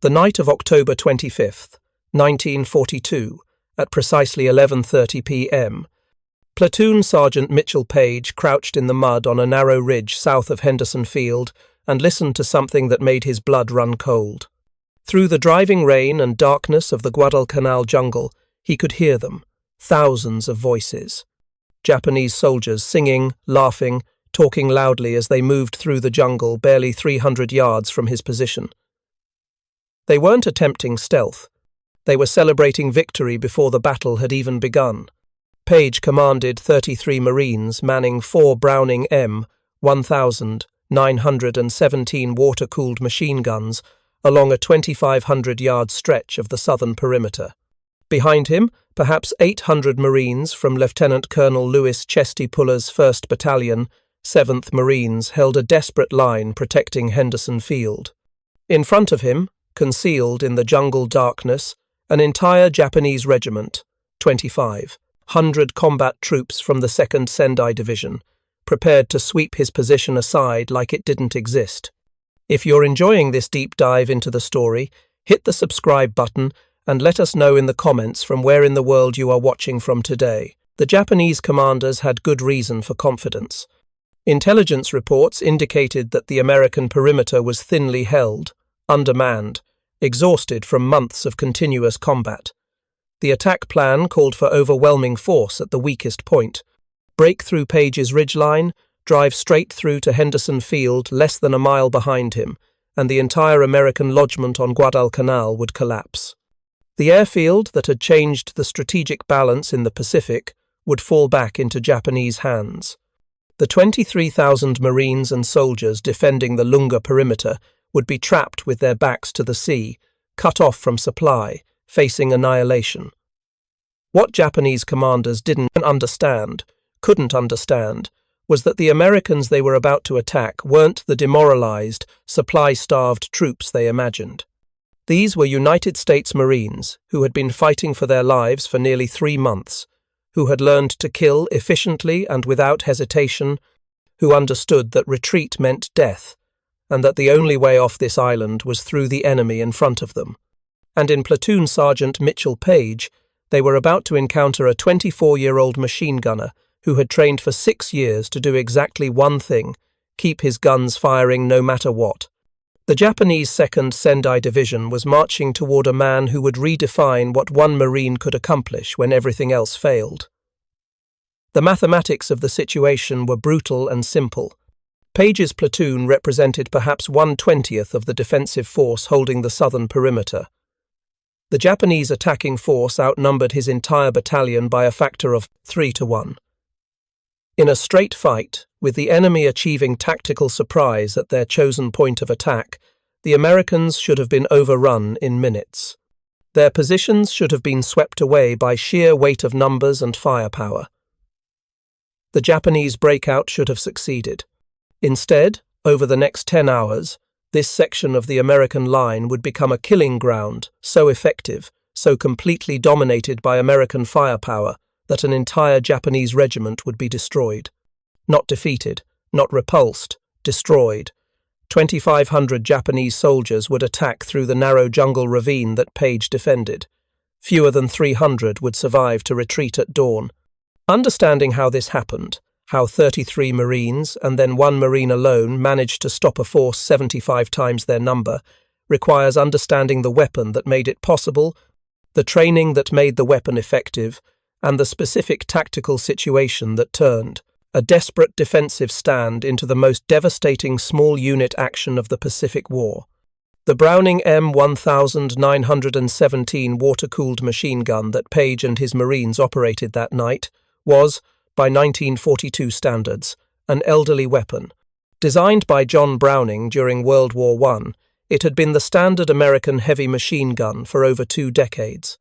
The night of October 25th, 1942, at precisely 11:30 p.m., Platoon Sergeant Mitchell Paige crouched in the mud on a narrow ridge south of Henderson Field and listened to something that made his blood run cold. Through the driving rain and darkness of the Guadalcanal jungle, he could hear them, thousands of voices. Japanese soldiers singing, laughing, talking loudly as they moved through the jungle barely 300 yards from his position. They weren't attempting stealth. They were celebrating victory before the battle had even begun. Paige commanded 33 Marines manning 4 Browning M1917 water-cooled machine guns along a 2,500-yard stretch of the southern perimeter. Behind him, perhaps 800 Marines from Lieutenant Colonel Louis Chesty Puller's 1st Battalion, 7th Marines, held a desperate line protecting Henderson Field. In front of him, concealed in the jungle darkness, an entire Japanese regiment, 2,500 combat troops from the Second Sendai Division, prepared to sweep his position aside like it didn't exist. If you're enjoying this deep dive into the story, hit the subscribe button and let us know in the comments from where in the world you are watching from today. The Japanese commanders had good reason for confidence. Intelligence reports indicated that the American perimeter was thinly held, undermanned, exhausted from months of continuous combat. The attack plan called for overwhelming force at the weakest point, break through Paige's ridgeline, drive straight through to Henderson Field less than a mile behind him, and the entire American lodgment on Guadalcanal would collapse. The airfield that had changed the strategic balance in the Pacific would fall back into Japanese hands. The 23,000 Marines and soldiers defending the Lunga perimeter would be trapped with their backs to the sea, cut off from supply, facing annihilation. What Japanese commanders couldn't understand, was that the Americans they were about to attack weren't the demoralized, supply-starved troops they imagined. These were United States Marines who had been fighting for their lives for nearly 3 months, who had learned to kill efficiently and without hesitation, who understood that retreat meant death, and that the only way off this island was through the enemy in front of them. And in Platoon Sergeant Mitchell Paige, they were about to encounter a 24-year-old machine gunner who had trained for 6 years to do exactly one thing: keep his guns firing no matter what. The Japanese Second Sendai Division was marching toward a man who would redefine what one Marine could accomplish when everything else failed. The mathematics of the situation were brutal and simple. Paige's platoon represented perhaps 1/20th of the defensive force holding the southern perimeter. The Japanese attacking force outnumbered his entire battalion by a factor of 3-1. In a straight fight, with the enemy achieving tactical surprise at their chosen point of attack, the Americans should have been overrun in minutes. Their positions should have been swept away by sheer weight of numbers and firepower. The Japanese breakout should have succeeded. Instead, over the next 10 hours, this section of the American line would become a killing ground, so effective, so completely dominated by American firepower, that an entire Japanese regiment would be destroyed. Not defeated, not repulsed, destroyed. 2,500 Japanese soldiers would attack through the narrow jungle ravine that Paige defended. Fewer than 300 would survive to retreat at dawn. Understanding how this happened, how 33 Marines and then 1 Marine alone managed to stop a force 75 times their number, requires understanding the weapon that made it possible, the training that made the weapon effective, and the specific tactical situation that turned a desperate defensive stand into the most devastating small unit action of the Pacific War. The Browning M1917 water-cooled machine gun that Paige and his Marines operated that night was, by 1942 standards, an elderly weapon. Designed by John Browning during World War I, it had been the standard American heavy machine gun for over 2 decades.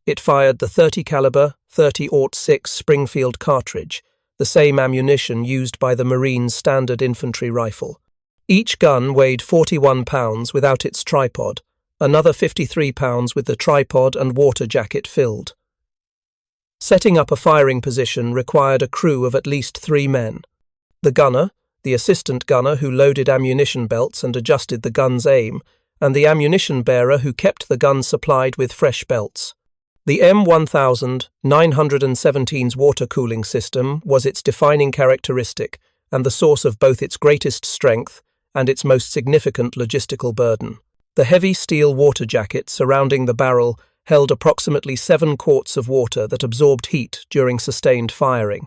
It fired the .30 caliber 30-06 Springfield cartridge, the same ammunition used by the Marines' standard infantry rifle. Each gun weighed 41 pounds without its tripod, another 53 pounds with the tripod and water jacket filled. Setting up a firing position required a crew of at least 3 men. The gunner, the assistant gunner who loaded ammunition belts and adjusted the gun's aim, and the ammunition bearer who kept the gun supplied with fresh belts. The M1917's water cooling system was its defining characteristic and the source of both its greatest strength and its most significant logistical burden. The heavy steel water jacket surrounding the barrel held approximately 7 quarts of water that absorbed heat during sustained firing.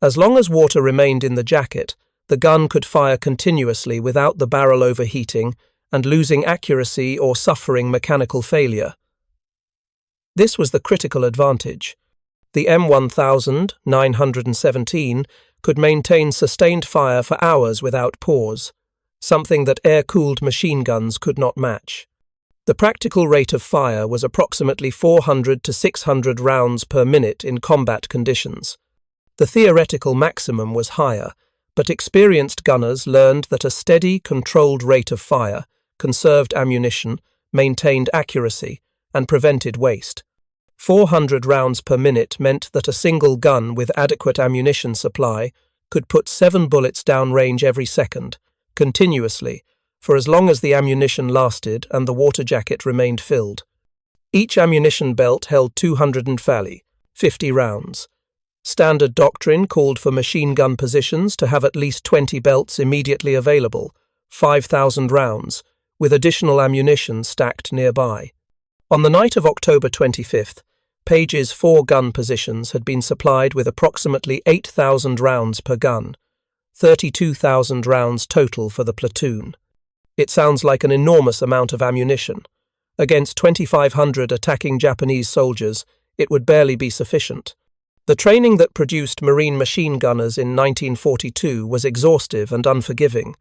As long as water remained in the jacket, the gun could fire continuously without the barrel overheating and losing accuracy or suffering mechanical failure. This was the critical advantage. The M1917 could maintain sustained fire for hours without pause, something that air-cooled machine guns could not match. The practical rate of fire was approximately 400 to 600 rounds per minute in combat conditions. The theoretical maximum was higher, but experienced gunners learned that a steady, controlled rate of fire conserved ammunition, maintained accuracy, and prevented waste. 400 rounds per minute meant that a single gun with adequate ammunition supply could put 7 bullets downrange every second, continuously, for as long as the ammunition lasted and the water jacket remained filled. Each ammunition belt held 50 rounds. Standard doctrine called for machine gun positions to have at least 20 belts immediately available, 5,000 rounds, with additional ammunition stacked nearby. On the night of October 25th, Paige's 4 gun positions had been supplied with approximately 8,000 rounds per gun, 32,000 rounds total for the platoon. It sounds like an enormous amount of ammunition. Against 2,500 attacking Japanese soldiers, it would barely be sufficient. The training that produced Marine machine gunners in 1942 was exhaustive and unforgiving.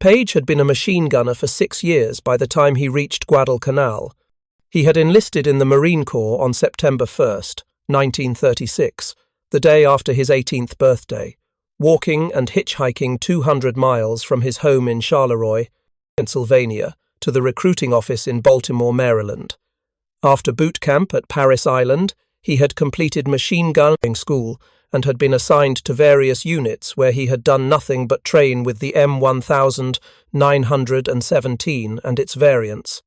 Paige had been a machine gunner for 6 years by the time he reached Guadalcanal. He had enlisted in the Marine Corps on September 1st, 1936, the day after his 18th birthday, walking and hitchhiking 200 miles from his home in Charleroi, Pennsylvania, to the recruiting office in Baltimore, Maryland. After boot camp at Paris Island, he had completed machine gunning school and had been assigned to various units where he had done nothing but train with the M1917 and its variants.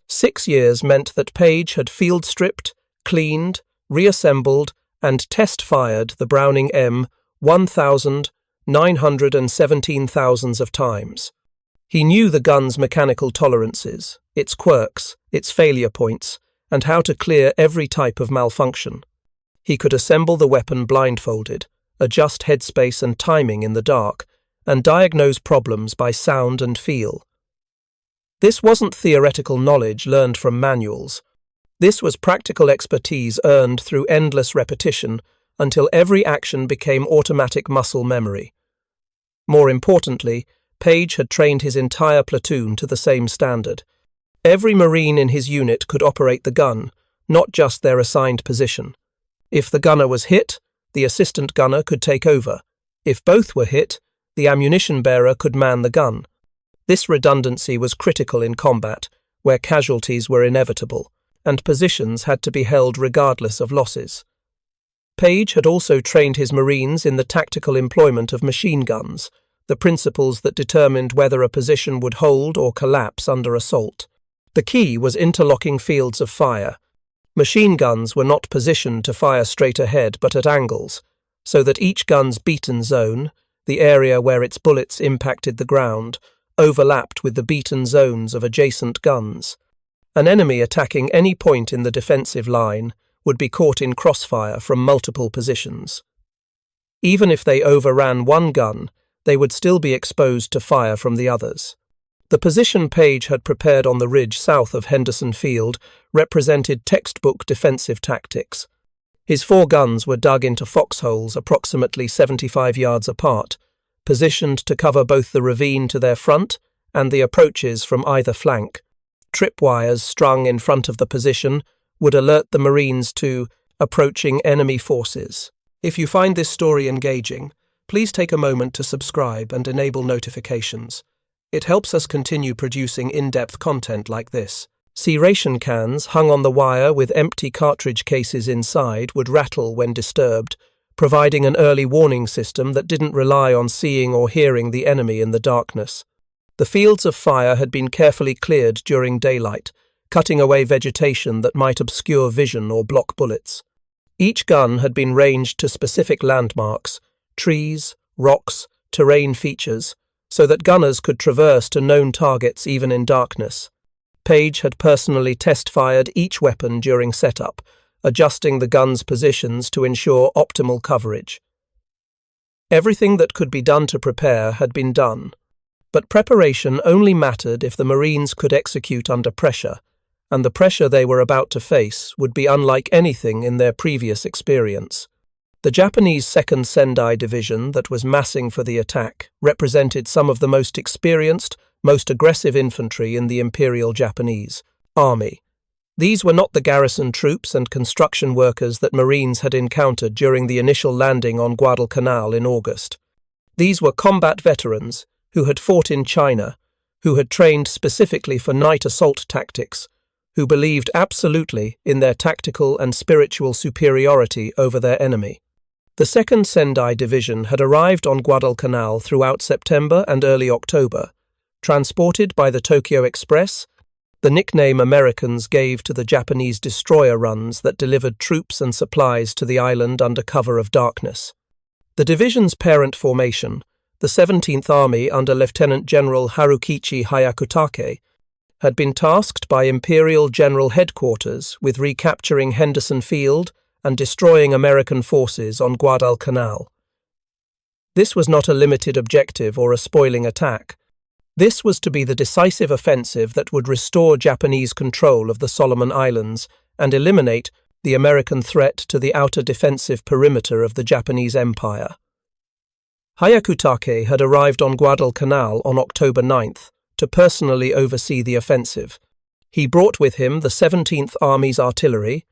6 years meant that Paige had field stripped, cleaned, reassembled, and test-fired the Browning M1917 thousands of times. He knew the gun's mechanical tolerances, its quirks, its failure points, and how to clear every type of malfunction. He could assemble the weapon blindfolded, adjust headspace and timing in the dark, and diagnose problems by sound and feel. This wasn't theoretical knowledge learned from manuals. This was practical expertise earned through endless repetition until every action became automatic muscle memory. More importantly, Paige had trained his entire platoon to the same standard. Every Marine in his unit could operate the gun, not just their assigned position. If the gunner was hit, the assistant gunner could take over. If both were hit, the ammunition bearer could man the gun. This redundancy was critical in combat, where casualties were inevitable, and positions had to be held regardless of losses. Paige had also trained his Marines in the tactical employment of machine guns, the principles that determined whether a position would hold or collapse under assault. The key was interlocking fields of fire. Machine guns were not positioned to fire straight ahead but at angles, so that each gun's beaten zone, the area where its bullets impacted the ground, overlapped with the beaten zones of adjacent guns. An enemy attacking any point in the defensive line would be caught in crossfire from multiple positions. Even if they overran one gun, they would still be exposed to fire from the others. The position Paige had prepared on the ridge south of Henderson Field represented textbook defensive tactics. His 4 guns were dug into foxholes approximately 75 yards apart, positioned to cover both the ravine to their front and the approaches from either flank. Tripwires strung in front of the position would alert the Marines to approaching enemy forces. If you find this story engaging, please take a moment to subscribe and enable notifications. It helps us continue producing in-depth content like this. See, ration cans hung on the wire with empty cartridge cases inside would rattle when disturbed, providing an early warning system that didn't rely on seeing or hearing the enemy in the darkness. The fields of fire had been carefully cleared during daylight, cutting away vegetation that might obscure vision or block bullets. Each gun had been ranged to specific landmarks, trees, rocks, terrain features, so that gunners could traverse to known targets even in darkness. Paige had personally test-fired each weapon during setup, adjusting the gun's positions to ensure optimal coverage. Everything that could be done to prepare had been done, but preparation only mattered if the Marines could execute under pressure, and the pressure they were about to face would be unlike anything in their previous experience. The Japanese Second Sendai Division that was massing for the attack represented some of the most experienced, most aggressive infantry in the Imperial Japanese Army. These were not the garrison troops and construction workers that Marines had encountered during the initial landing on Guadalcanal in August. These were combat veterans who had fought in China, who had trained specifically for night assault tactics, who believed absolutely in their tactical and spiritual superiority over their enemy. The Second Sendai Division had arrived on Guadalcanal throughout September and early October, transported by the Tokyo Express, the nickname Americans gave to the Japanese destroyer runs that delivered troops and supplies to the island under cover of darkness. The division's parent formation, the 17th Army under Lieutenant General Harukichi Hyakutake, had been tasked by Imperial General Headquarters with recapturing Henderson Field and destroying American forces on Guadalcanal. This was not a limited objective or a spoiling attack. This was to be the decisive offensive that would restore Japanese control of the Solomon Islands and eliminate the American threat to the outer defensive perimeter of the Japanese Empire. Hyakutake had arrived on Guadalcanal on October 9th to personally oversee the offensive. He brought with him the 17th Army's artillery,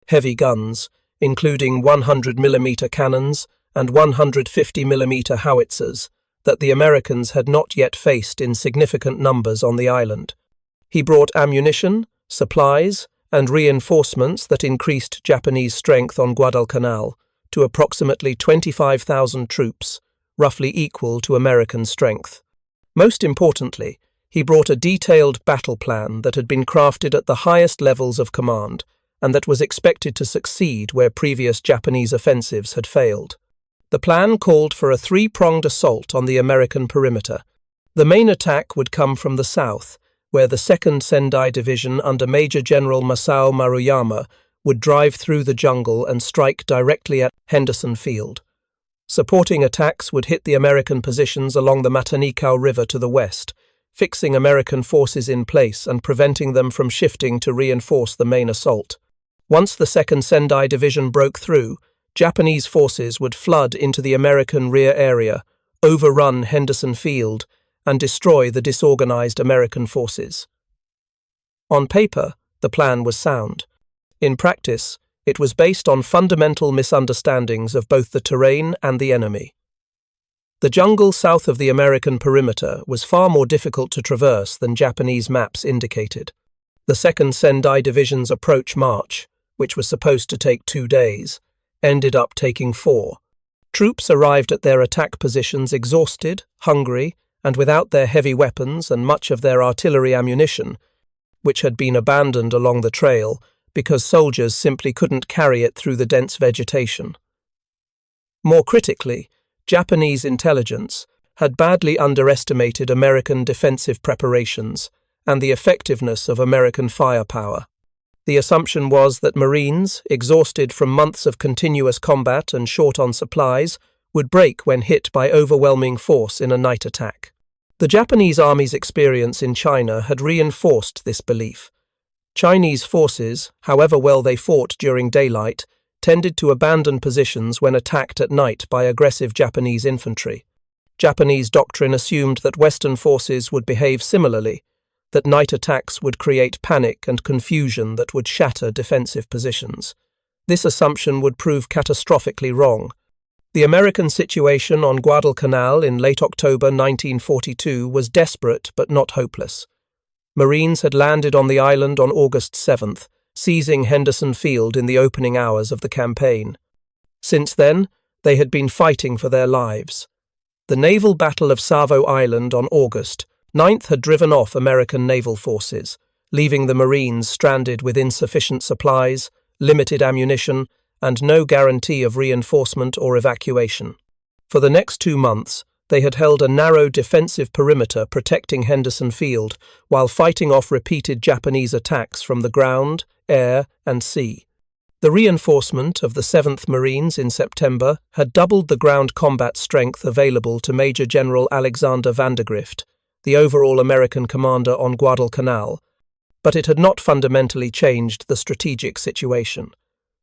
heavy guns, including 100mm cannons and 150mm howitzers, that the Americans had not yet faced in significant numbers on the island. He brought ammunition, supplies, and reinforcements that increased Japanese strength on Guadalcanal to approximately 25,000 troops, roughly equal to American strength. Most importantly, he brought a detailed battle plan that had been crafted at the highest levels of command and that was expected to succeed where previous Japanese offensives had failed. The plan called for a three-pronged assault on the American perimeter. The main attack would come from the south, where the Second Sendai Division under Major General Masao Maruyama would drive through the jungle and strike directly at Henderson Field. Supporting attacks would hit the American positions along the Matanikau River to the west, fixing American forces in place and preventing them from shifting to reinforce the main assault. Once the Second Sendai Division broke through, Japanese forces would flood into the American rear area, overrun Henderson Field, and destroy the disorganized American forces. On paper, the plan was sound. In practice, it was based on fundamental misunderstandings of both the terrain and the enemy. The jungle south of the American perimeter was far more difficult to traverse than Japanese maps indicated. The Second Sendai Division's approach march, which was supposed to take 2 days, ended up taking 4. Troops arrived at their attack positions exhausted, hungry, and without their heavy weapons and much of their artillery ammunition, which had been abandoned along the trail because soldiers simply couldn't carry it through the dense vegetation. More critically, Japanese intelligence had badly underestimated American defensive preparations and the effectiveness of American firepower. The assumption was that Marines, exhausted from months of continuous combat and short on supplies, would break when hit by overwhelming force in a night attack. The Japanese Army's experience in China had reinforced this belief. Chinese forces, however well they fought during daylight, tended to abandon positions when attacked at night by aggressive Japanese infantry. Japanese doctrine assumed that Western forces would behave similarly, that night attacks would create panic and confusion that would shatter defensive positions. This assumption would prove catastrophically wrong. The American situation on Guadalcanal in late October 1942 was desperate but not hopeless. Marines had landed on the island on August 7th, seizing Henderson Field in the opening hours of the campaign. Since then, they had been fighting for their lives. The naval battle of Savo Island on August Ninth had driven off American naval forces, leaving the Marines stranded with insufficient supplies, limited ammunition, and no guarantee of reinforcement or evacuation. For the next 2 months, they had held a narrow defensive perimeter protecting Henderson Field while fighting off repeated Japanese attacks from the ground, air, and sea. The reinforcement of the 7th Marines in September had doubled the ground combat strength available to Major General Alexander Vandergrift, the overall American commander on Guadalcanal, but it had not fundamentally changed the strategic situation.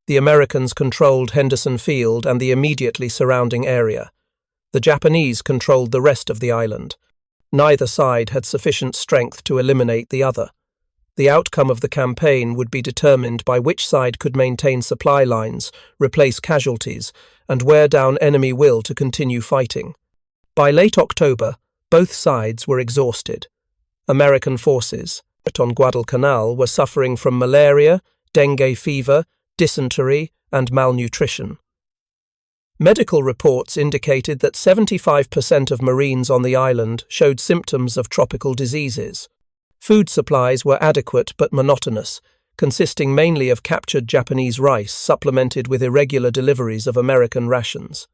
The Americans controlled Henderson Field and the immediately surrounding area. The Japanese controlled the rest of the island. Neither side had sufficient strength to eliminate the other. The outcome of the campaign would be determined by which side could maintain supply lines, replace casualties, and wear down enemy will to continue fighting. By late October, both sides were exhausted. American forces on Guadalcanal were suffering from malaria, dengue fever, dysentery, and malnutrition. Medical reports indicated that 75% of Marines on the island showed symptoms of tropical diseases. Food supplies were adequate but monotonous, consisting mainly of captured Japanese rice supplemented with irregular deliveries of American rations.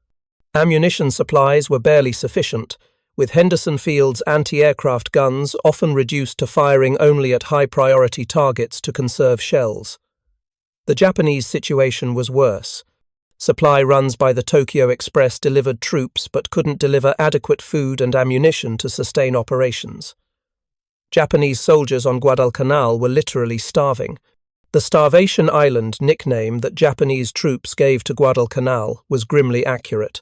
Ammunition supplies were barely sufficient, with Henderson Field's anti-aircraft guns often reduced to firing only at high-priority targets to conserve shells. The Japanese situation was worse. Supply runs by the Tokyo Express delivered troops but couldn't deliver adequate food and ammunition to sustain operations. Japanese soldiers on Guadalcanal were literally starving. The Starvation Island nickname that Japanese troops gave to Guadalcanal was grimly accurate.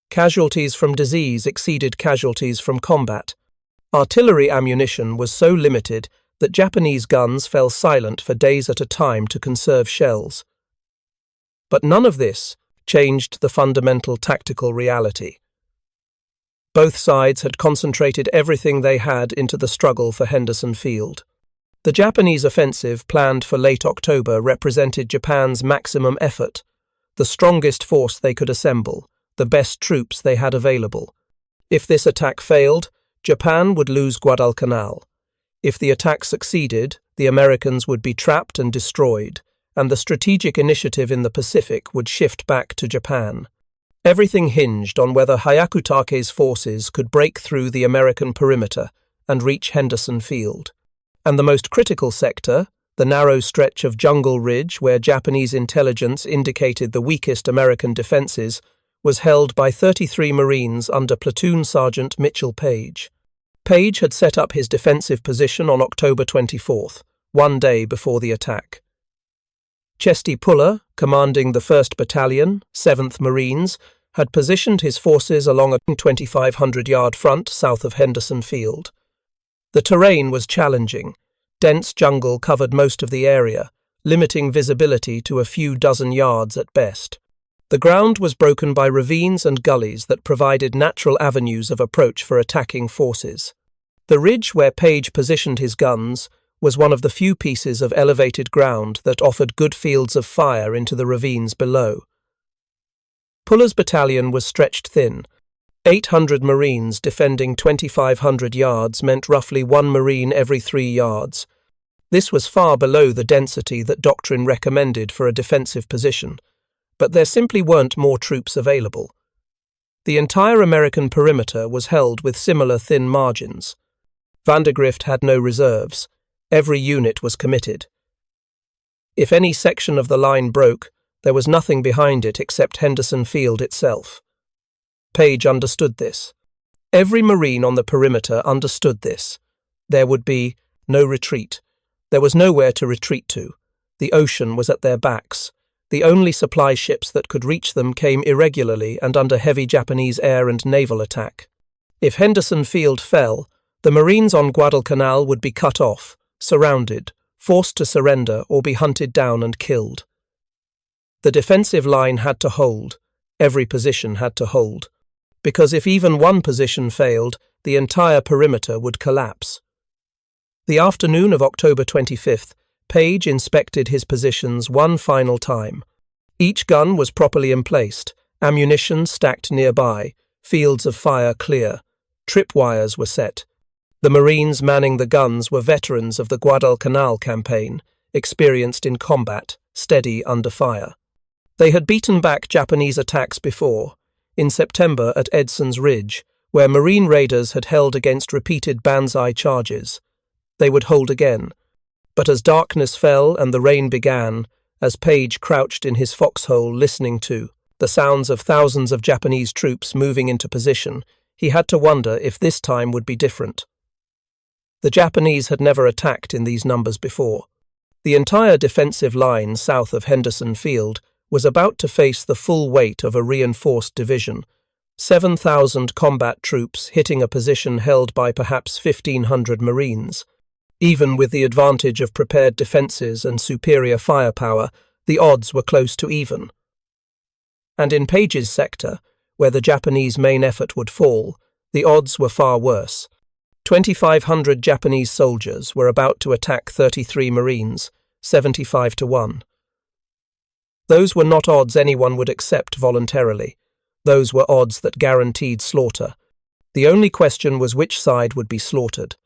Casualties from disease exceeded casualties from combat. Artillery ammunition was so limited that Japanese guns fell silent for days at a time to conserve shells. But none of this changed the fundamental tactical reality. Both sides had concentrated everything they had into the struggle for Henderson Field. The Japanese offensive planned for late October represented Japan's maximum effort, the strongest force they could assemble, the best troops they had available. If this attack failed, Japan would lose Guadalcanal. If the attack succeeded, the Americans would be trapped and destroyed, and the strategic initiative in the Pacific would shift back to Japan. Everything hinged on whether Hyakutake's forces could break through the American perimeter and reach Henderson Field. And the most critical sector, the narrow stretch of jungle ridge where Japanese intelligence indicated the weakest American defenses, was held by 33 Marines under Platoon Sergeant Mitchell Paige. Paige had set up his defensive position on October 24th, 1 day before the attack. Chesty Puller, commanding the 1st Battalion, 7th Marines, had positioned his forces along a 2,500-yard front south of Henderson Field. The terrain was challenging. Dense jungle covered most of the area, limiting visibility to a few dozen yards at best. The ground was broken by ravines and gullies that provided natural avenues of approach for attacking forces. The ridge where Paige positioned his guns was one of the few pieces of elevated ground that offered good fields of fire into the ravines below. Puller's battalion was stretched thin. 800 Marines defending 2,500 yards meant roughly 1 Marine every 3 yards. This was far below the density that doctrine recommended for a defensive position, but there simply weren't more troops available. The entire American perimeter was held with similar thin margins. Vandergrift had no reserves. Every unit was committed. If any section of the line broke, there was nothing behind it except Henderson Field itself. Paige understood this. Every Marine on the perimeter understood this. There would be no retreat. There was nowhere to retreat to. The ocean was at their backs. The only supply ships that could reach them came irregularly and under heavy Japanese air and naval attack. If Henderson Field fell, the Marines on Guadalcanal would be cut off, surrounded, forced to surrender or be hunted down and killed. The defensive line had to hold. Every position had to hold. Because if even one position failed, the entire perimeter would collapse. The afternoon of October 25th, Paige inspected his positions one final time. Each gun was properly emplaced, ammunition stacked nearby, fields of fire clear. Tripwires were set, The Marines manning the guns were veterans of the Guadalcanal campaign, experienced in combat, steady under fire. They had beaten back Japanese attacks before, in September at Edson's Ridge, where Marine raiders had held against repeated banzai charges. They would hold again. But as darkness fell and the rain began, as Paige crouched in his foxhole listening to the sounds of thousands of Japanese troops moving into position, he had to wonder if this time would be different. The Japanese had never attacked in these numbers before. The entire defensive line south of Henderson Field was about to face the full weight of a reinforced division, 7,000 combat troops hitting a position held by perhaps 1,500 Marines. Even with the advantage of prepared defences and superior firepower, the odds were close to even. And in Paige's sector, where the Japanese main effort would fall, the odds were far worse. 2,500 Japanese soldiers were about to attack 33 Marines, 75-1. Those were not odds anyone would accept voluntarily. Those were odds that guaranteed slaughter. The only question was which side would be slaughtered.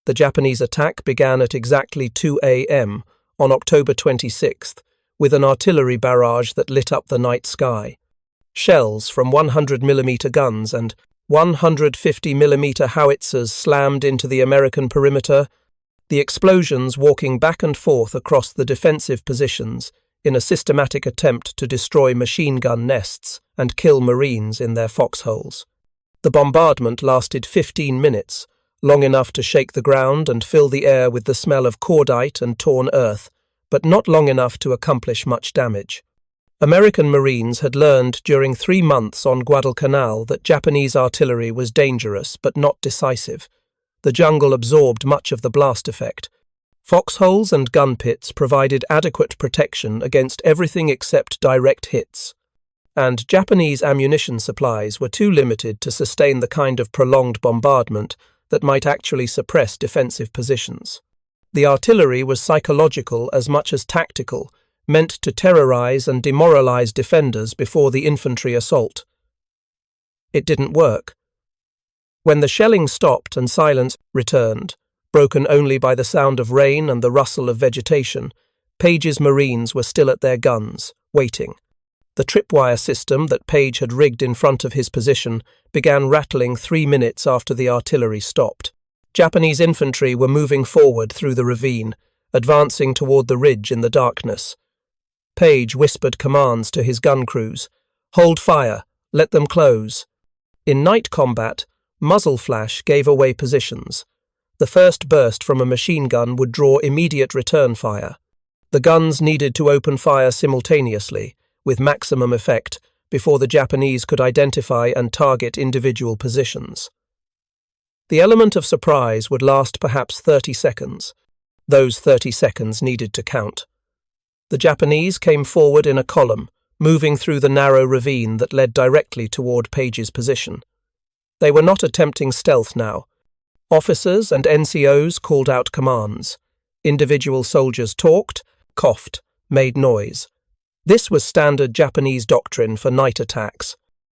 The Japanese attack began at exactly 2 a.m. on October 26th, with an artillery barrage that lit up the night sky. Shells from 100mm guns and 150mm howitzers slammed into the American perimeter, the explosions walking back and forth across the defensive positions in a systematic attempt to destroy machine gun nests and kill Marines in their foxholes. The bombardment lasted 15 minutes, long enough to shake the ground and fill the air with the smell of cordite and torn earth, but not long enough to accomplish much damage. American Marines had learned during 3 months on Guadalcanal that Japanese artillery was dangerous but not decisive. The jungle absorbed much of the blast effect. Foxholes and gun pits provided adequate protection against everything except direct hits, and Japanese ammunition supplies were too limited to sustain the kind of prolonged bombardment that might actually suppress defensive positions. The artillery was psychological as much as tactical, meant to terrorize and demoralize defenders before the infantry assault. It didn't work. When the shelling stopped and silence returned, broken only by the sound of rain and the rustle of vegetation, Paige's Marines were still at their guns, waiting. The tripwire system that Paige had rigged in front of his position began rattling 3 minutes after the artillery stopped. Japanese infantry were moving forward through the ravine, advancing toward the ridge in the darkness. Paige whispered commands to his gun crews. "Hold fire, let them close." In night combat, muzzle flash gave away positions. The first burst from a machine gun would draw immediate return fire. The guns needed to open fire simultaneously, with maximum effect, before the Japanese could identify and target individual positions. The element of surprise would last perhaps 30 seconds. Those 30 seconds needed to count. The Japanese came forward in a column, moving through the narrow ravine that led directly toward Paige's position. They were not attempting stealth now. Officers and NCOs called out commands. Individual soldiers talked, coughed, made noise. This was standard Japanese doctrine for night attacks.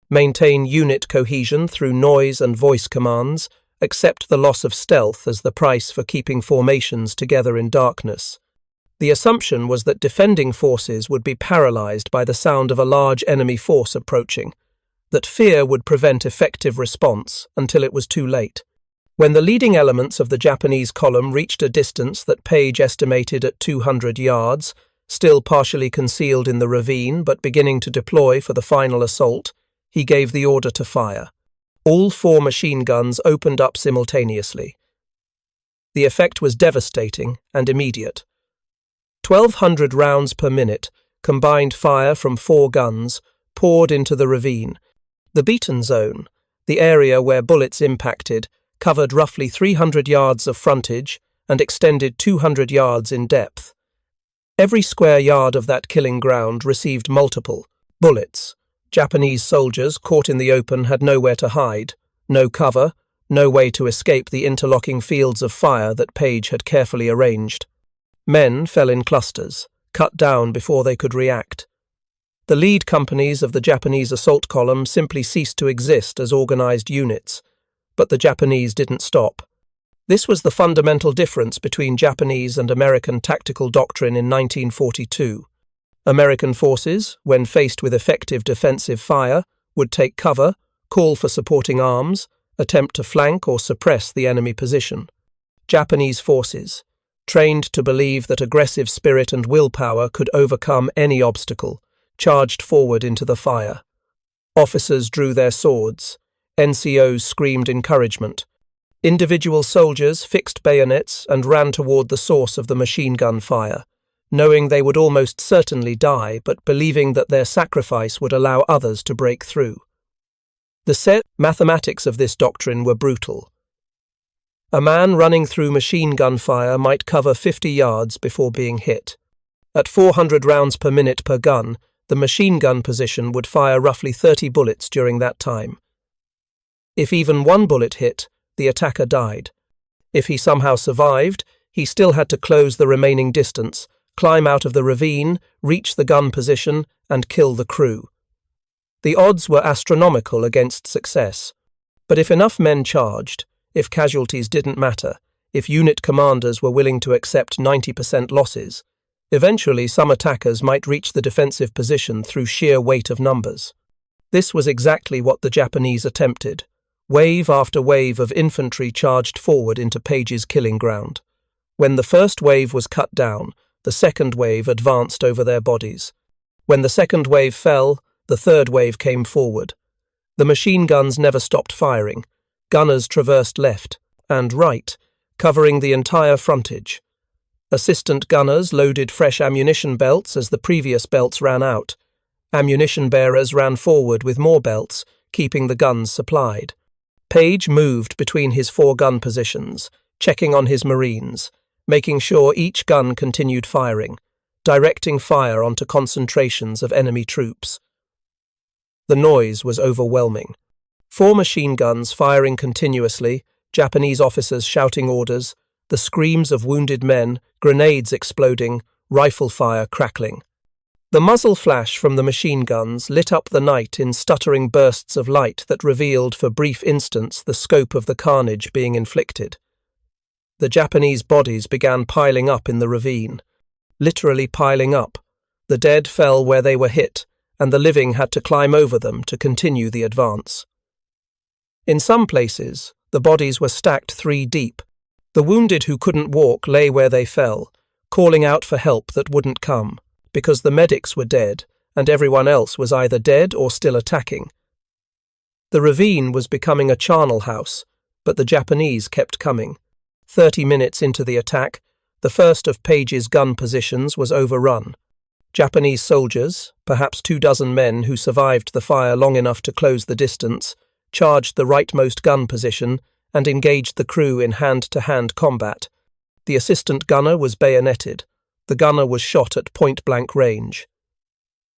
Maintain unit cohesion through noise and voice commands, accept the loss of stealth as the price for keeping formations together in darkness. The assumption was that defending forces would be paralyzed by the sound of a large enemy force approaching, that fear would prevent effective response until it was too late. When the leading elements of the Japanese column reached a distance that Paige estimated at 200 yards, still partially concealed in the ravine but beginning to deploy for the final assault, he gave the order to fire. All 4 machine guns opened up simultaneously. The effect was devastating and immediate. 1,200 rounds per minute, combined fire from 4 guns, poured into the ravine. The beaten zone, the area where bullets impacted, covered roughly 300 yards of frontage and extended 200 yards in depth. Every square yard of that killing ground received multiple bullets. Japanese soldiers caught in the open had nowhere to hide, no cover, no way to escape the interlocking fields of fire that Paige had carefully arranged. Men fell in clusters, cut down before they could react. The lead companies of the Japanese assault column simply ceased to exist as organized units, but the Japanese didn't stop. This was the fundamental difference between Japanese and American tactical doctrine in 1942. American forces, when faced with effective defensive fire, would take cover, call for supporting arms, attempt to flank or suppress the enemy position. Japanese forces, trained to believe that aggressive spirit and willpower could overcome any obstacle, charged forward into the fire. Officers drew their swords. NCOs screamed encouragement. Individual soldiers fixed bayonets and ran toward the source of the machine gun fire, knowing they would almost certainly die, but believing that their sacrifice would allow others to break through. The mathematics of this doctrine were brutal. A man running through machine gun fire might cover 50 yards before being hit. At 400 rounds per minute per gun, the machine gun position would fire roughly 30 bullets during that time. If even one bullet hit, the attacker died. If he somehow survived, he still had to close the remaining distance, climb out of the ravine, reach the gun position, and kill the crew. The odds were astronomical against success, but if enough men charged, if casualties didn't matter, if unit commanders were willing to accept 90% losses, eventually some attackers might reach the defensive position through sheer weight of numbers. This was exactly what the Japanese attempted. Wave after wave of infantry charged forward into Paige's killing ground. When the first wave was cut down, the second wave advanced over their bodies. When the second wave fell, the third wave came forward. The machine guns never stopped firing. Gunners traversed left and right, covering the entire frontage. Assistant gunners loaded fresh ammunition belts as the previous belts ran out. Ammunition bearers ran forward with more belts, keeping the guns supplied. Paige moved between his 4 gun positions, checking on his Marines, making sure each gun continued firing, directing fire onto concentrations of enemy troops. The noise was overwhelming. 4 machine guns firing continuously, Japanese officers shouting orders, the screams of wounded men, grenades exploding, rifle fire crackling. The muzzle flash from the machine guns lit up the night in stuttering bursts of light that revealed for brief instants the scope of the carnage being inflicted. The Japanese bodies began piling up in the ravine. Literally piling up. The dead fell where they were hit, and the living had to climb over them to continue the advance. In some places, the bodies were stacked 3 deep. The wounded who couldn't walk lay where they fell, calling out for help that wouldn't come, because the medics were dead, and everyone else was either dead or still attacking. The ravine was becoming a charnel house, but the Japanese kept coming. 30 minutes into the attack, the first of Paige's gun positions was overrun. Japanese soldiers, perhaps 24 men who survived the fire long enough to close the distance, charged the rightmost gun position and engaged the crew in hand-to-hand combat. The assistant gunner was bayoneted. The gunner was shot at point-blank range.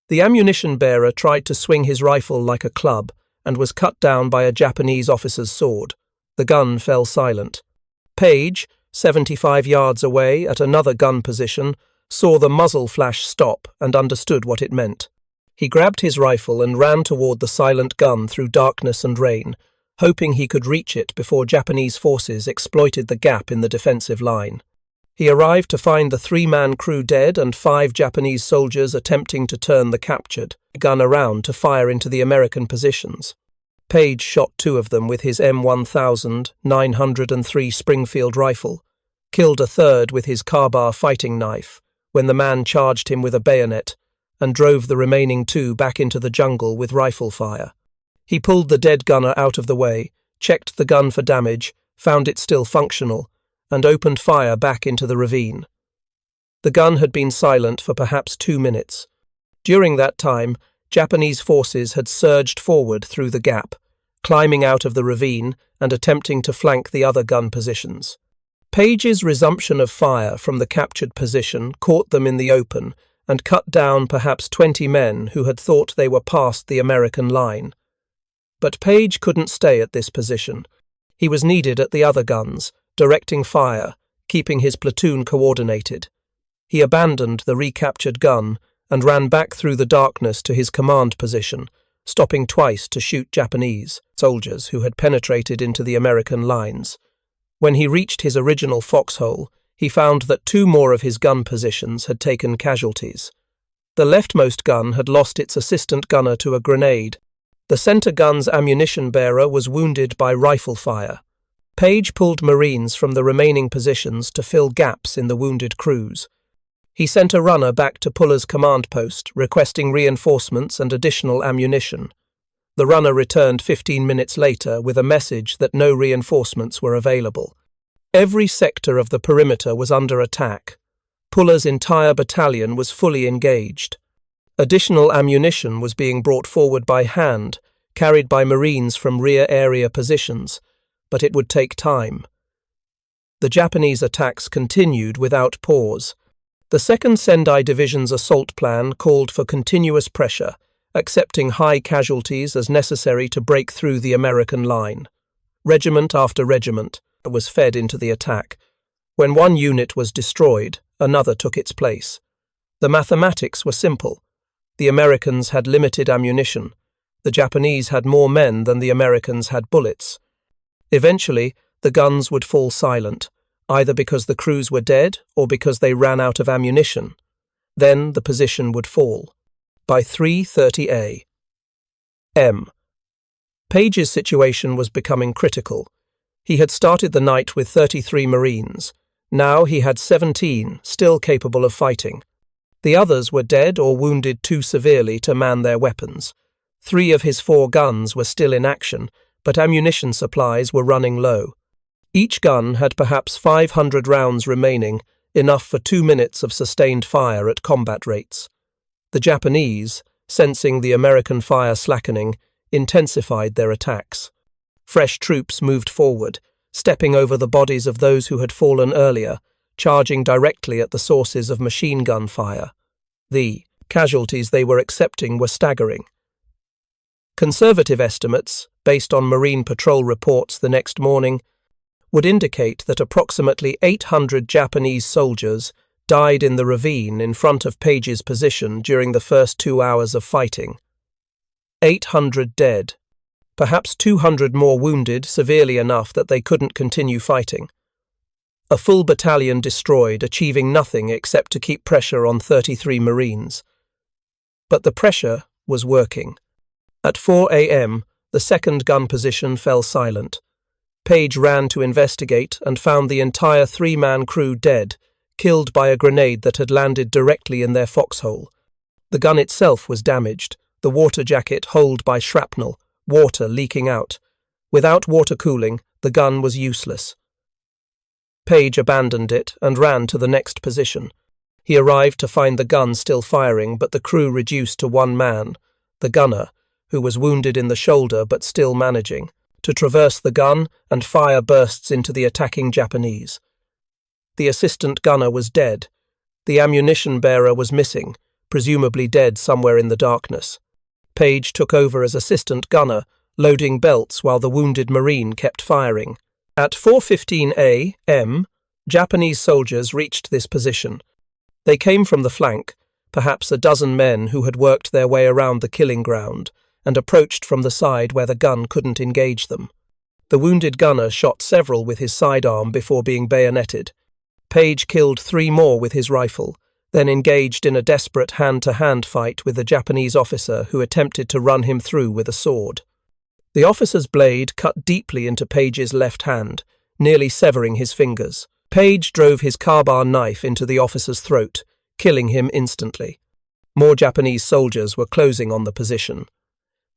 The ammunition bearer tried to swing his rifle like a club and was cut down by a Japanese officer's sword. The gun fell silent. Paige, 75 yards away at another gun position, saw the muzzle flash stop and understood what it meant. He grabbed his rifle and ran toward the silent gun through darkness and rain, hoping he could reach it before Japanese forces exploited the gap in the defensive line. He arrived to find the 3-man crew dead and 5 Japanese soldiers attempting to turn the captured gun around to fire into the American positions. Paige shot 2 of them with his M1000 903 Springfield rifle, killed a third with his Ka-Bar fighting knife when the man charged him with a bayonet, and drove the remaining 2 back into the jungle with rifle fire. He pulled the dead gunner out of the way, checked the gun for damage, found it still functional, and opened fire back into the ravine. The gun had been silent for perhaps 2 minutes. During that time, Japanese forces had surged forward through the gap, climbing out of the ravine and attempting to flank the other gun positions. Paige's resumption of fire from the captured position caught them in the open and cut down perhaps 20 men who had thought they were past the American line. But Paige couldn't stay at this position. He was needed at the other guns, directing fire, keeping his platoon coordinated. He abandoned the recaptured gun and ran back through the darkness to his command position, stopping twice to shoot Japanese soldiers who had penetrated into the American lines. When he reached his original foxhole, he found that 2 more of his gun positions had taken casualties. The leftmost gun had lost its assistant gunner to a grenade. The center gun's ammunition bearer was wounded by rifle fire. Paige pulled Marines from the remaining positions to fill gaps in the wounded crews. He sent a runner back to Puller's command post, requesting reinforcements and additional ammunition. The runner returned 15 minutes later with a message that no reinforcements were available. Every sector of the perimeter was under attack. Puller's entire battalion was fully engaged. Additional ammunition was being brought forward by hand, carried by Marines from rear area positions, but it would take time. The Japanese attacks continued without pause. The Second Sendai Division's assault plan called for continuous pressure, accepting high casualties as necessary to break through the American line. Regiment after regiment was fed into the attack. When one unit was destroyed, another took its place. The mathematics were simple. The Americans had limited ammunition. The Japanese had more men than the Americans had bullets. Eventually, the guns would fall silent, either because the crews were dead or because they ran out of ammunition. Then the position would fall. By 3:30 a.m. Paige's situation was becoming critical. He had started the night with 33 Marines. Now he had 17 still capable of fighting. The others were dead or wounded too severely to man their weapons. 3 of his 4 guns were still in action, but ammunition supplies were running low. Each gun had perhaps 500 rounds remaining, enough for 2 minutes of sustained fire at combat rates. The Japanese, sensing the American fire slackening, intensified their attacks. Fresh troops moved forward, stepping over the bodies of those who had fallen earlier, charging directly at the sources of machine gun fire. The casualties they were accepting were staggering. Conservative estimates, based on Marine Patrol reports the next morning, would indicate that approximately 800 Japanese soldiers died in the ravine in front of Paige's position during the first 2 hours of fighting. 800 dead. Perhaps 200 more wounded severely enough that they couldn't continue fighting. A full battalion destroyed, achieving nothing except to keep pressure on 33 Marines. But the pressure was working. At 4 a.m., the second gun position fell silent. Paige ran to investigate and found the entire 3-man crew dead, killed by a grenade that had landed directly in their foxhole. The gun itself was damaged, the water jacket holed by shrapnel, water leaking out. Without water cooling, the gun was useless. Paige abandoned it and ran to the next position. He arrived to find the gun still firing, but the crew reduced to 1 man, the gunner, who was wounded in the shoulder but still managing to traverse the gun and fire bursts into the attacking Japanese. The assistant gunner was dead. The ammunition bearer was missing, presumably dead somewhere in the darkness. Paige took over as assistant gunner, loading belts while the wounded Marine kept firing. At 4:15 a.m., Japanese soldiers reached this position. They came from the flank, perhaps a dozen men who had worked their way around the killing ground, and approached from the side where the gun couldn't engage them. The wounded gunner shot several with his sidearm before being bayoneted. Paige killed 3 more with his rifle, then engaged in a desperate hand-to-hand fight with a Japanese officer who attempted to run him through with a sword. The officer's blade cut deeply into Paige's left hand, nearly severing his fingers. Paige drove his carbine knife into the officer's throat, killing him instantly. More Japanese soldiers were closing on the position.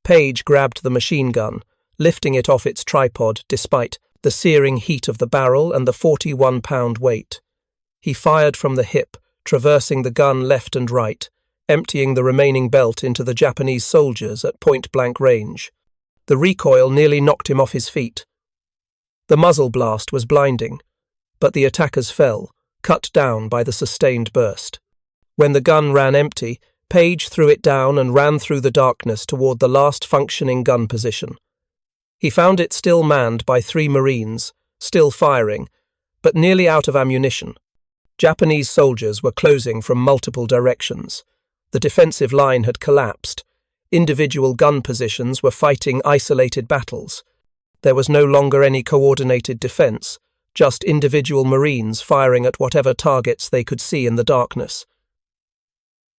Paige grabbed the machine gun, lifting it off its tripod despite the searing heat of the barrel and the 41-pound weight. He fired from the hip, traversing the gun left and right, emptying the remaining belt into the Japanese soldiers at point-blank range. The recoil nearly knocked him off his feet. The muzzle blast was blinding, but the attackers fell, cut down by the sustained burst. When the gun ran empty, Paige threw it down and ran through the darkness toward the last functioning gun position. He found it still manned by 3 Marines, still firing, but nearly out of ammunition. Japanese soldiers were closing from multiple directions. The defensive line had collapsed. Individual gun positions were fighting isolated battles. There was no longer any coordinated defense, just individual Marines firing at whatever targets they could see in the darkness.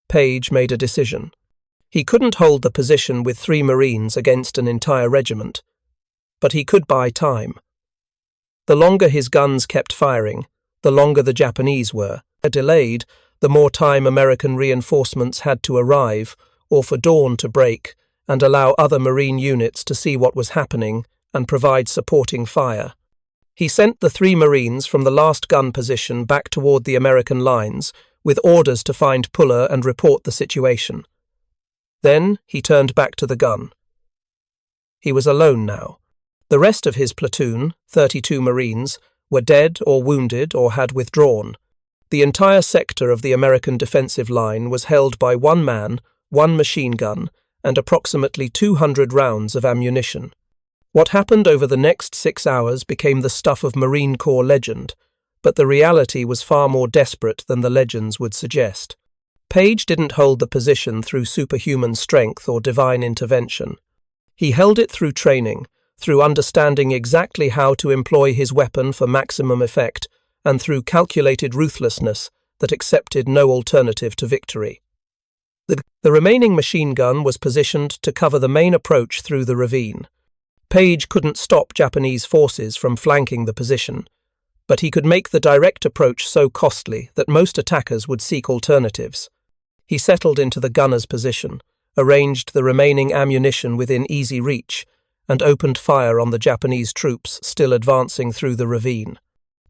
Paige made a decision. He couldn't hold the position with 3 Marines against an entire regiment, but he could buy time. The longer his guns kept firing, the longer the Japanese were. Delayed, the more time American reinforcements had to arrive, or for dawn to break, and allow other Marine units to see what was happening and provide supporting fire. He sent the 3 Marines from the last gun position back toward the American lines, with orders to find Puller and report the situation. Then he turned back to the gun. He was alone now. The rest of his platoon, 32 Marines, were dead or wounded or had withdrawn. The entire sector of the American defensive line was held by 1 man, 1 machine gun, and approximately 200 rounds of ammunition. What happened over the next 6 hours became the stuff of Marine Corps legend, but the reality was far more desperate than the legends would suggest. Paige didn't hold the position through superhuman strength or divine intervention. He held it through training, through understanding exactly how to employ his weapon for maximum effect, and through calculated ruthlessness that accepted no alternative to victory. The remaining machine gun was positioned to cover the main approach through the ravine. Paige couldn't stop Japanese forces from flanking the position, but he could make the direct approach so costly that most attackers would seek alternatives. He settled into the gunner's position, arranged the remaining ammunition within easy reach, and opened fire on the Japanese troops still advancing through the ravine.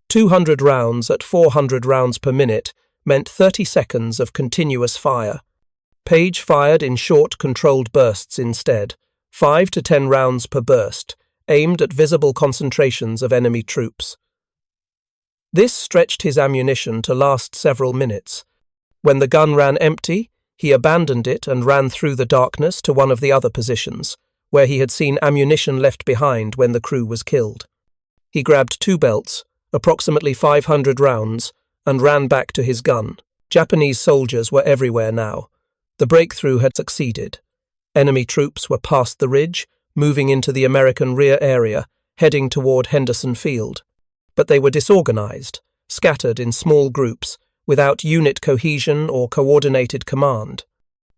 200 rounds at 400 rounds per minute meant 30 seconds of continuous fire. Paige fired in short, controlled bursts instead, 5 to 10 rounds per burst, aimed at visible concentrations of enemy troops. This stretched his ammunition to last several minutes. When the gun ran empty, he abandoned it and ran through the darkness to one of the other positions, where he had seen ammunition left behind when the crew was killed. He grabbed 2 belts, approximately 500 rounds, and ran back to his gun. Japanese soldiers were everywhere now. The breakthrough had succeeded. Enemy troops were past the ridge, moving into the American rear area, heading toward Henderson Field. But they were disorganized, scattered in small groups, without unit cohesion or coordinated command.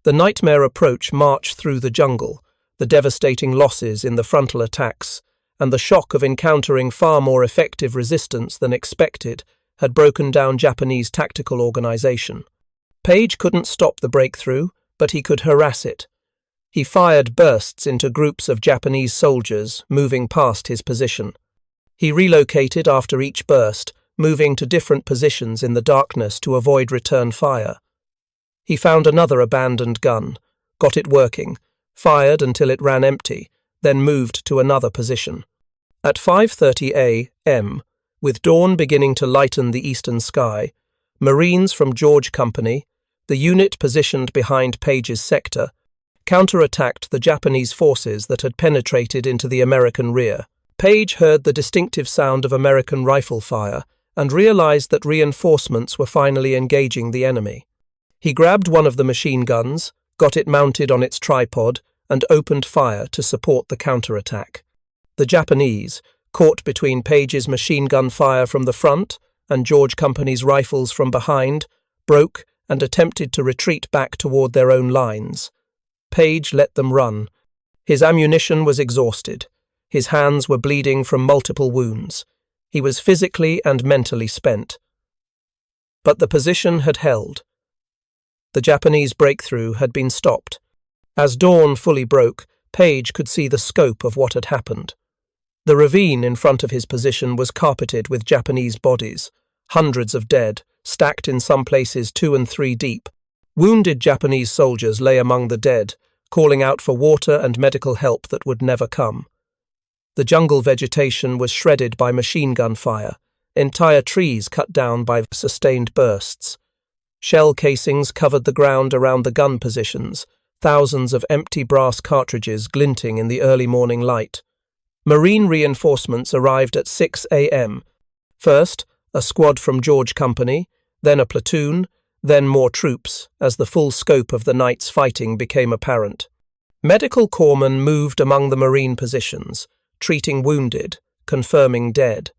The nightmare approach marched through the jungle, the devastating losses in the frontal attacks, and the shock of encountering far more effective resistance than expected had broken down Japanese tactical organization. Paige couldn't stop the breakthrough, but he could harass it. He fired bursts into groups of Japanese soldiers moving past his position. He relocated after each burst, moving to different positions in the darkness to avoid return fire. He found another abandoned gun, got it working, fired until it ran empty, then moved to another position. At 5:30 a.m., with dawn beginning to lighten the eastern sky, Marines from George Company, the unit positioned behind Paige's sector, counterattacked the Japanese forces that had penetrated into the American rear. Paige heard the distinctive sound of American rifle fire and realized that reinforcements were finally engaging the enemy. He grabbed one of the machine guns, got it mounted on its tripod, and opened fire to support the counterattack. The Japanese, caught between Paige's machine gun fire from the front and George Company's rifles from behind, broke and attempted to retreat back toward their own lines. Paige let them run. His ammunition was exhausted. His hands were bleeding from multiple wounds. He was physically and mentally spent. But the position had held. The Japanese breakthrough had been stopped. As dawn fully broke, Paige could see the scope of what had happened. The ravine in front of his position was carpeted with Japanese bodies, hundreds of dead, stacked in some places 2 and 3 deep. Wounded Japanese soldiers lay among the dead, calling out for water and medical help that would never come. The jungle vegetation was shredded by machine gun fire, entire trees cut down by sustained bursts. Shell casings covered the ground around the gun positions, thousands of empty brass cartridges glinting in the early morning light. Marine reinforcements arrived at 6 a.m. First, a squad from George Company, then a platoon, then more troops, as the full scope of the night's fighting became apparent. Medical corpsmen moved among the Marine positions, treating wounded, confirming dead.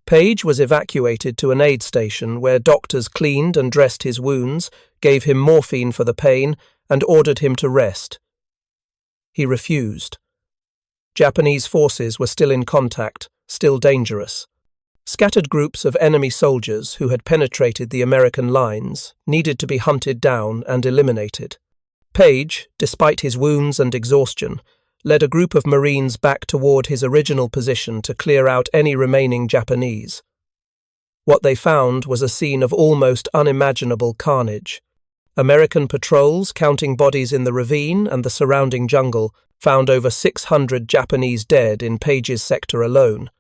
Paige was evacuated to an aid station where doctors cleaned and dressed his wounds, gave him morphine for the pain, and ordered him to rest. He refused. Japanese forces were still in contact, still dangerous. Scattered groups of enemy soldiers who had penetrated the American lines needed to be hunted down and eliminated. Paige, despite his wounds and exhaustion, led a group of Marines back toward his original position to clear out any remaining Japanese. What they found was a scene of almost unimaginable carnage. American patrols, counting bodies in the ravine and the surrounding jungle, found over 600 Japanese dead in Paige's sector alone.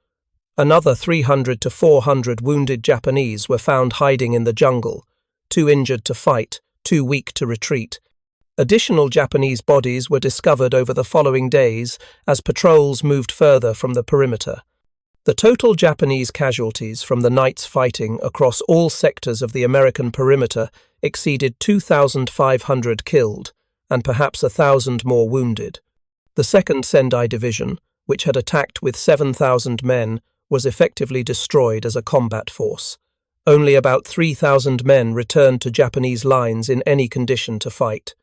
Another 300 to 400 wounded Japanese were found hiding in the jungle, too injured to fight, too weak to retreat. Additional Japanese bodies were discovered over the following days as patrols moved further from the perimeter. The total Japanese casualties from the night's fighting across all sectors of the American perimeter exceeded 2,500 killed and perhaps 1,000 more wounded. The Second Sendai Division, which had attacked with 7,000 men, was effectively destroyed as a combat force. Only about 3,000 men returned to Japanese lines in any condition to fight.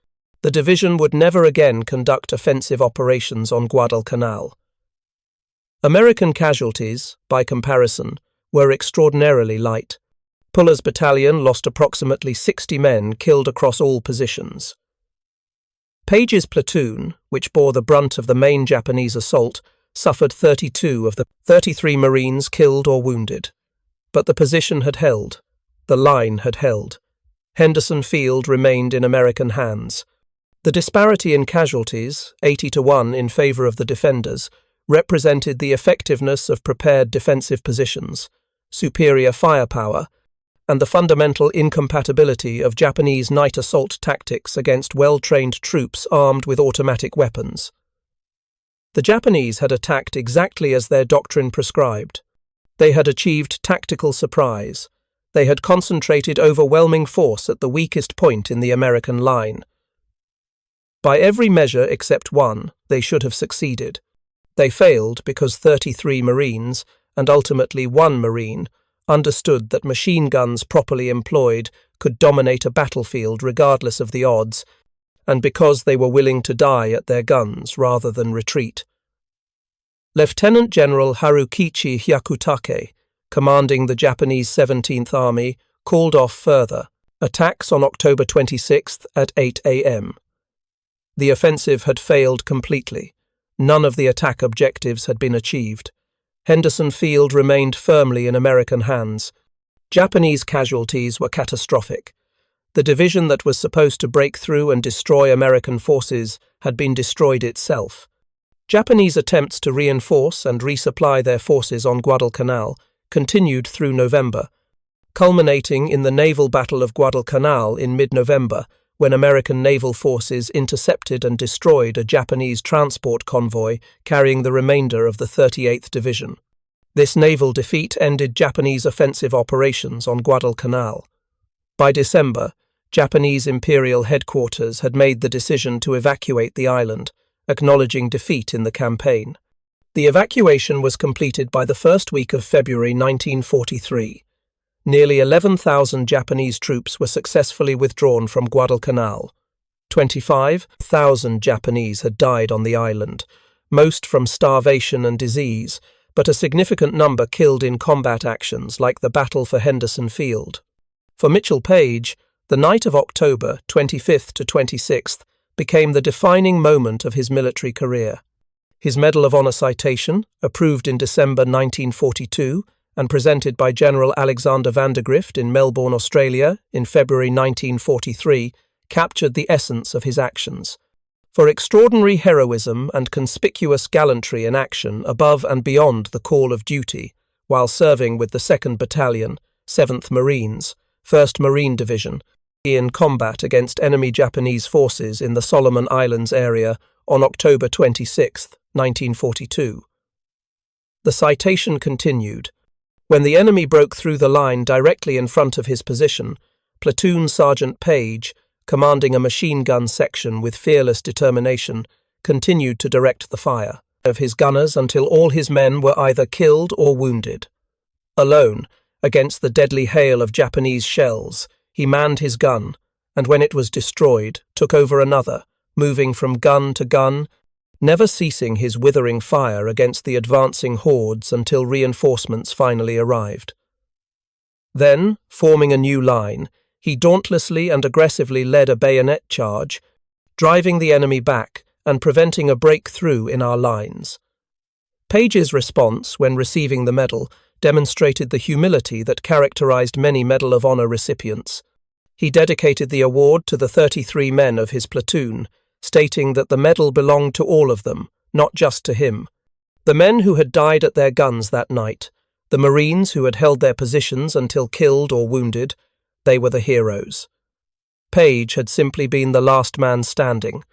The division would never again conduct offensive operations on Guadalcanal. American casualties, by comparison, were extraordinarily light. Puller's battalion lost approximately 60 men killed across all positions. Paige's platoon, which bore the brunt of the main Japanese assault, suffered 32 of the 33 Marines killed or wounded. But the position had held. The line had held. Henderson Field remained in American hands. The disparity in casualties, 80-1 in favor of the defenders, represented the effectiveness of prepared defensive positions, superior firepower, and the fundamental incompatibility of Japanese night assault tactics against well-trained troops armed with automatic weapons. The Japanese had attacked exactly as their doctrine prescribed. They had achieved tactical surprise. They had concentrated overwhelming force at the weakest point in the American line. By every measure except one, they should have succeeded. They failed because 33 Marines, and ultimately one Marine, understood that machine guns properly employed could dominate a battlefield regardless of the odds, and because they were willing to die at their guns rather than retreat. Lieutenant General Harukichi Hyakutake, commanding the Japanese 17th Army, called off further attacks on October 26th at 8 a.m. The offensive had failed completely. None of the attack objectives had been achieved. Henderson Field remained firmly in American hands. Japanese casualties were catastrophic. The division that was supposed to break through and destroy American forces had been destroyed itself. Japanese attempts to reinforce and resupply their forces on Guadalcanal continued through November, culminating in the naval battle of Guadalcanal in mid-November, when American naval forces intercepted and destroyed a Japanese transport convoy carrying the remainder of the 38th Division. This naval defeat ended Japanese offensive operations on Guadalcanal. By December, Japanese Imperial Headquarters had made the decision to evacuate the island, acknowledging defeat in the campaign. The evacuation was completed by the first week of February 1943. Nearly 11,000 Japanese troops were successfully withdrawn from Guadalcanal. 25,000 Japanese had died on the island, most from starvation and disease, but a significant number killed in combat actions like the battle for Henderson Field. For Mitchell Paige, the night of October 25th to 26th became the defining moment of his military career. His Medal of Honor citation, approved in December 1942, and presented by General Alexander Vandergrift in Melbourne, Australia, in February 1943, captured the essence of his actions. For extraordinary heroism and conspicuous gallantry in action above and beyond the call of duty, while serving with the 2nd Battalion, 7th Marines, 1st Marine Division, in combat against enemy Japanese forces in the Solomon Islands area on October 26, 1942. The citation continued. When the enemy broke through the line directly in front of his position, Platoon Sergeant Paige, commanding a machine gun section with fearless determination, continued to direct the fire of his gunners until all his men were either killed or wounded. Alone, against the deadly hail of Japanese shells, he manned his gun, and when it was destroyed, took over another, moving from gun to gun, never ceasing his withering fire against the advancing hordes until reinforcements finally arrived. Then, forming a new line, he dauntlessly and aggressively led a bayonet charge, driving the enemy back and preventing a breakthrough in our lines. Paige's response, when receiving the medal, demonstrated the humility that characterized many Medal of Honor recipients. He dedicated the award to the 33 men of his platoon, stating that the medal belonged to all of them, not just to him. The men who had died at their guns that night, the Marines who had held their positions until killed or wounded, they were the heroes. Paige had simply been the last man standing.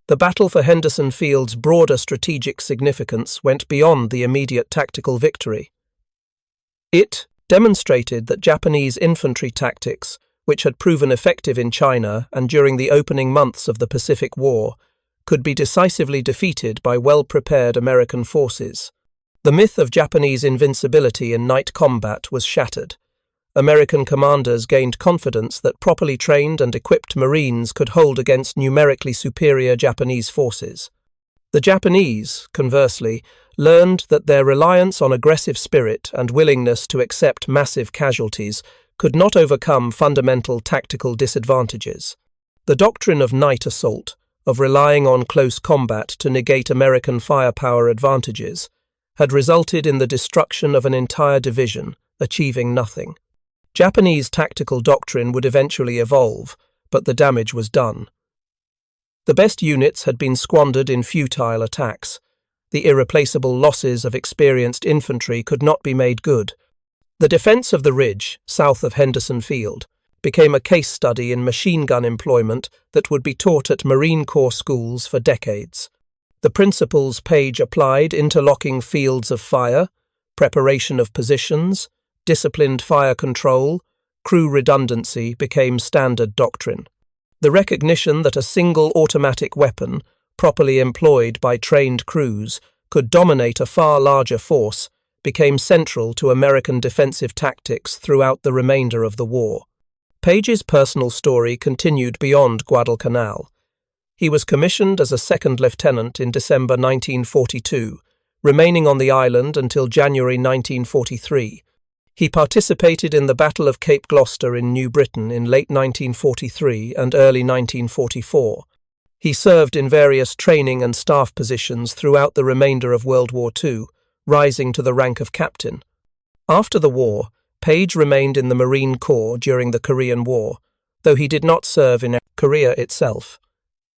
The battle for Henderson Field's broader strategic significance went beyond the immediate tactical victory. It demonstrated that Japanese infantry tactics, which had proven effective in China and during the opening months of the Pacific War, could be decisively defeated by well-prepared American forces. The myth of Japanese invincibility in night combat was shattered. American commanders gained confidence that properly trained and equipped Marines could hold against numerically superior Japanese forces. The Japanese, conversely, learned that their reliance on aggressive spirit and willingness to accept massive casualties could not overcome fundamental tactical disadvantages. The doctrine of night assault, of relying on close combat to negate American firepower advantages, had resulted in the destruction of an entire division, achieving nothing. Japanese tactical doctrine would eventually evolve, but the damage was done. The best units had been squandered in futile attacks. The irreplaceable losses of experienced infantry could not be made good. The defense of the ridge, south of Henderson Field, became a case study in machine gun employment that would be taught at Marine Corps schools for decades. The principles Paige applied, interlocking fields of fire, preparation of positions, disciplined fire control, crew redundancy, became standard doctrine. The recognition that a single automatic weapon, properly employed by trained crews, could dominate a far larger force became central to American defensive tactics throughout the remainder of the war. Paige's personal story continued beyond Guadalcanal. He was commissioned as a second lieutenant in December 1942, remaining on the island until January 1943. He participated in the Battle of Cape Gloucester in New Britain in late 1943 and early 1944. He served in various training and staff positions throughout the remainder of World War II, rising to the rank of captain. After the war, Paige remained in the Marine Corps during the Korean War, though he did not serve in Korea itself.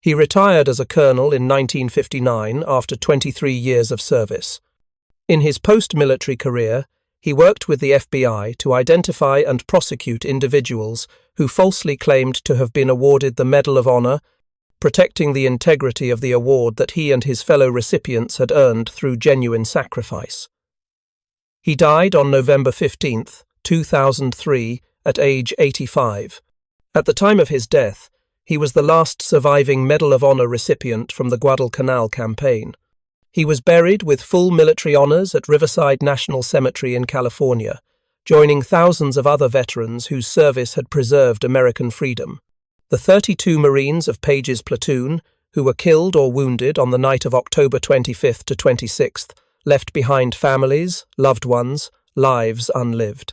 He retired as a colonel in 1959 after 23 years of service. In his post-military career, he worked with the FBI to identify and prosecute individuals who falsely claimed to have been awarded the Medal of Honor, protecting the integrity of the award that he and his fellow recipients had earned through genuine sacrifice. He died on November 15, 2003, at age 85. At the time of his death, he was the last surviving Medal of Honor recipient from the Guadalcanal campaign. He was buried with full military honors at Riverside National Cemetery in California, joining thousands of other veterans whose service had preserved American freedom. The 32 Marines of Paige's platoon, who were killed or wounded on the night of October 25th to 26th, left behind families, loved ones, lives unlived.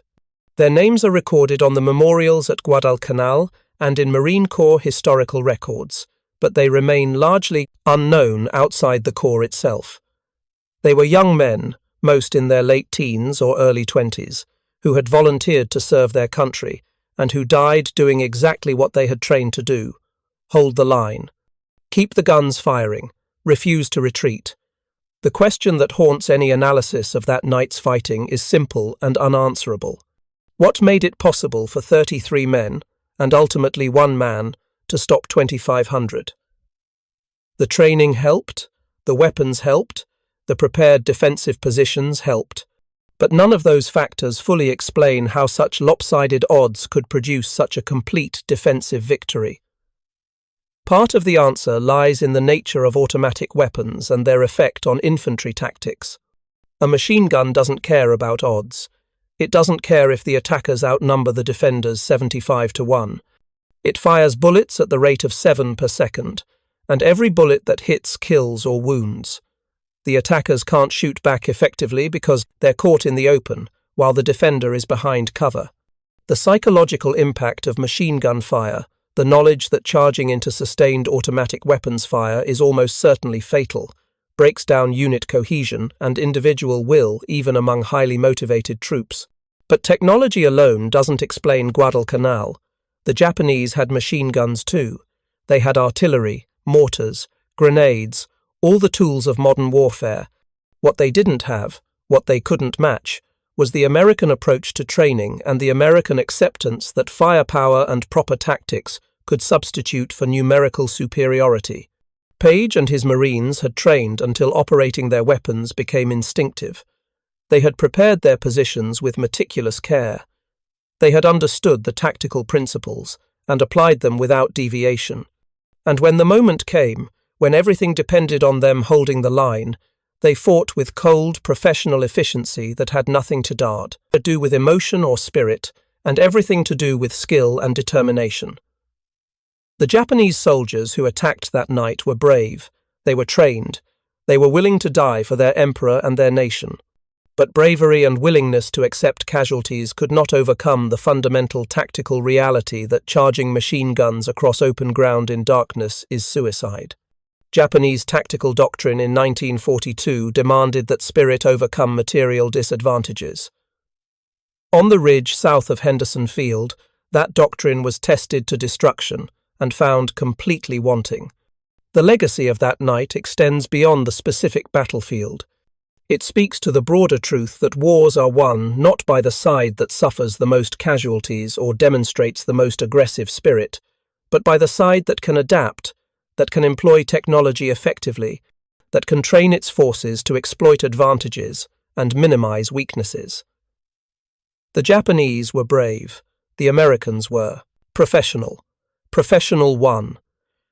Their names are recorded on the memorials at Guadalcanal and in Marine Corps historical records, but they remain largely unknown outside the Corps itself. They were young men, most in their late teens or early 20s, who had volunteered to serve their country and who died doing exactly what they had trained to do: hold the line, keep the guns firing, refuse to retreat. The question that haunts any analysis of that night's fighting is simple and unanswerable. What made it possible for 33 men, and ultimately one man, to stop 2,500? The training helped, the weapons helped, the prepared defensive positions helped, but none of those factors fully explain how such lopsided odds could produce such a complete defensive victory. Part of the answer lies in the nature of automatic weapons and their effect on infantry tactics. A machine gun doesn't care about odds. It doesn't care if the attackers outnumber the defenders 75-1. It fires bullets at the rate of 7 per second, and every bullet that hits kills or wounds. The attackers can't shoot back effectively because they're caught in the open, while the defender is behind cover. The psychological impact of machine gun fire, the knowledge that charging into sustained automatic weapons fire is almost certainly fatal, breaks down unit cohesion and individual will even among highly motivated troops. But technology alone doesn't explain Guadalcanal. The Japanese had machine guns too. They had artillery, mortars, grenades, all the tools of modern warfare. What they didn't have, what they couldn't match, was the American approach to training and the American acceptance that firepower and proper tactics could substitute for numerical superiority. Paige and his Marines had trained until operating their weapons became instinctive. They had prepared their positions with meticulous care. They had understood the tactical principles and applied them without deviation. And when the moment came, when everything depended on them holding the line, they fought with cold, professional efficiency that had nothing to do with emotion or spirit, and everything to do with skill and determination. The Japanese soldiers who attacked that night were brave, they were trained, they were willing to die for their emperor and their nation. But bravery and willingness to accept casualties could not overcome the fundamental tactical reality that charging machine guns across open ground in darkness is suicide. Japanese tactical doctrine in 1942 demanded that spirit overcome material disadvantages. On the ridge south of Henderson Field, that doctrine was tested to destruction and found completely wanting. The legacy of that night extends beyond the specific battlefield. It speaks to the broader truth that wars are won not by the side that suffers the most casualties or demonstrates the most aggressive spirit, but by the side that can adapt, that can employ technology effectively, that can train its forces to exploit advantages and minimize weaknesses. The Japanese were brave. The Americans were professional. Professional won.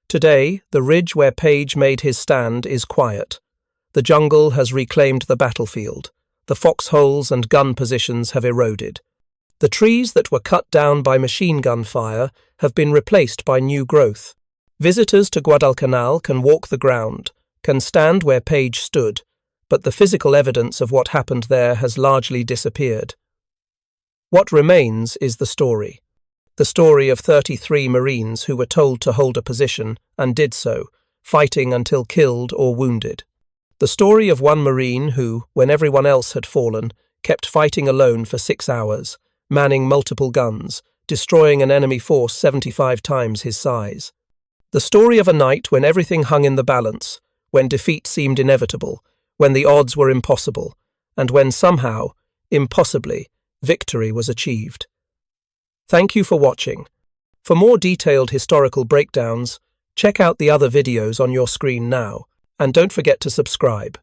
Today, the ridge where Paige made his stand is quiet. The jungle has reclaimed the battlefield. The foxholes and gun positions have eroded. The trees that were cut down by machine gun fire have been replaced by new growth. Visitors to Guadalcanal can walk the ground, can stand where Paige stood, but the physical evidence of what happened there has largely disappeared. What remains is the story. The story of 33 Marines who were told to hold a position and did so, fighting until killed or wounded. The story of one Marine who, when everyone else had fallen, kept fighting alone for 6 hours, manning multiple guns, destroying an enemy force 75 times his size. The story of a night when everything hung in the balance, when defeat seemed inevitable, when the odds were impossible, and when somehow, impossibly, victory was achieved. Thank you for watching. For more detailed historical breakdowns, check out the other videos on your screen now, and don't forget to subscribe.